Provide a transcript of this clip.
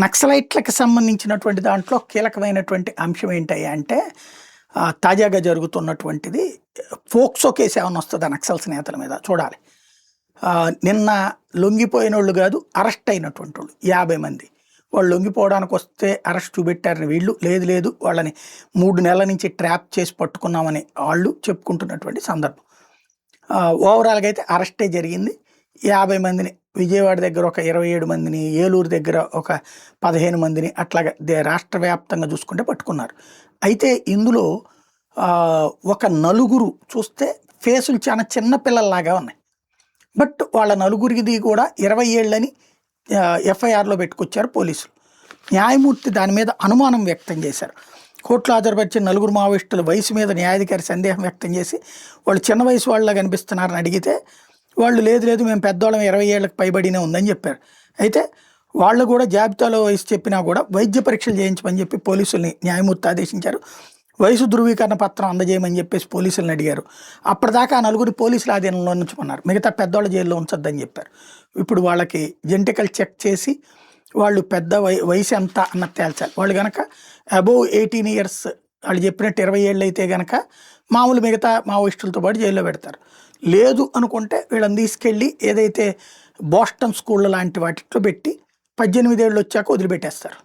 నక్సలైట్లకు సంబంధించినటువంటి దాంట్లో కీలకమైనటువంటి అంశం ఏంటయ్యా అంటే తాజాగా జరుగుతున్నటువంటిది ఫోక్సో కేసు ఏమైనా వస్తుందా నక్సల్స్ నేతల మీద చూడాలి. నిన్న లొంగిపోయినోళ్ళు కాదు, అరెస్ట్ అయినటువంటి వాళ్ళు 50 మంది. వాళ్ళు లొంగిపోవడానికి వస్తే అరెస్ట్ చూపెట్టారని వీళ్ళు, లేదు లేదు వాళ్ళని 3 నెలల నుంచి ట్రాప్ చేసి పట్టుకున్నామని వాళ్ళు చెప్పుకుంటున్నటువంటి సందర్భం. ఓవరాల్గా అయితే అరెస్టే జరిగింది. 50 మందిని విజయవాడ దగ్గర ఒక 27 మందిని, ఏలూరు దగ్గర ఒక 15 మందిని అట్లాగా రాష్ట్ర వ్యాప్తంగా చూసుకుంటే పట్టుకున్నారు. అయితే ఇందులో ఒక నలుగురు చూస్తే ఫేసులు చాలా చిన్న పిల్లల్లాగా ఉన్నాయి. బట్ వాళ్ళ నలుగురిది కూడా 20 ఏళ్ళని ఎఫ్ఐఆర్లో పెట్టుకొచ్చారు పోలీసులు. న్యాయమూర్తి దాని మీద అనుమానం వ్యక్తం చేశారు. కోర్టులో హాజరుపరిచిన నలుగురు మావోయిస్టుల వయసు మీద న్యాయాధికారి సందేహం వ్యక్తం చేసి వాళ్ళు చిన్న వయసు వాళ్ళ కనిపిస్తున్నారని అడిగితే వాళ్ళు లేదు లేదు మేము పెద్దవాళ్ళం 20 ఏళ్ళకి పైబడినే ఉందని చెప్పారు. అయితే వాళ్ళు కూడా జాబితాలో వయసు చెప్పినా కూడా వైద్య పరీక్షలు చేయించమని చెప్పి పోలీసుల్ని న్యాయమూర్తి ఆదేశించారు. వయసు ధృవీకరణ పత్రం అందజేయమని చెప్పేసి పోలీసులను అడిగారు. అప్పటిదాకా ఆ నలుగురి పోలీసుల ఆధీనంలో ఉంచుకున్నారు, మిగతా పెద్దవాళ్ళ జైల్లో ఉంచొద్దని చెప్పారు. ఇప్పుడు వాళ్ళకి జెనెటికల్ చెక్ చేసి వాళ్ళు పెద్ద వయసు ఎంత అన్నది తేల్చాలి. వాళ్ళు కనుక అబోవ్ 18 ఇయర్స్ వాళ్ళు చెప్పినట్టు 20 ఏళ్ళు అయితే కనుక మామూలు మిగతా మావోయిస్టులతో పాటు జైల్లో పెడతారు. లేదు అనుకుంటే వీళ్ళని తీసుకెళ్ళి ఏదైతే బోస్టన్ స్కూళ్ళ లాంటి వాటిలో పెట్టి 18 ఏళ్ళు వచ్చాక వదిలిపెట్టేస్తారు.